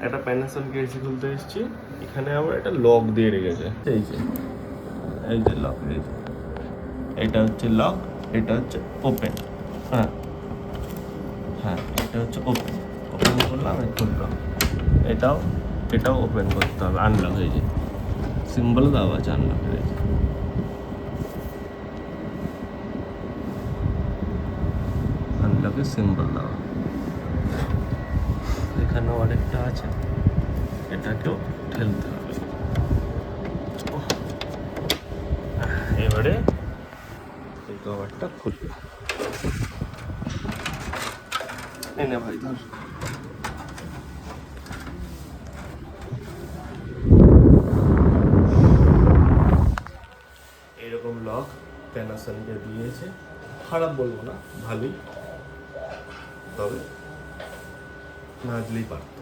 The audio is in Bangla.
একটা প্যানাসোনিক এসি খুলতে এসেছি, এখানে আবার একটা লক দিয়ে রেখেছে। এই যে লক, এটা হচ্ছে লক, এটা হচ্ছে ওপেন। হ্যাঁ হ্যাঁ, এটা হচ্ছে ওপেন করলাম, খুললাম। এটাও ওপেন করতে হবে, আনলক। এই যে সিম্বল দেওয়া আছে আনলক, এই যে আনলকের সিম্বল দেওয়া। এখানেও আরেকটা আছে, এটাকেও ঠেলতে হবে। এবারে এই কভারটা খুলবে। এনে ভাই ধর। এরকম লক প্যানাসোনিকে দিয়েছে, খারাপ বলবো না, ভালোই, তবে না দিলেই পারত।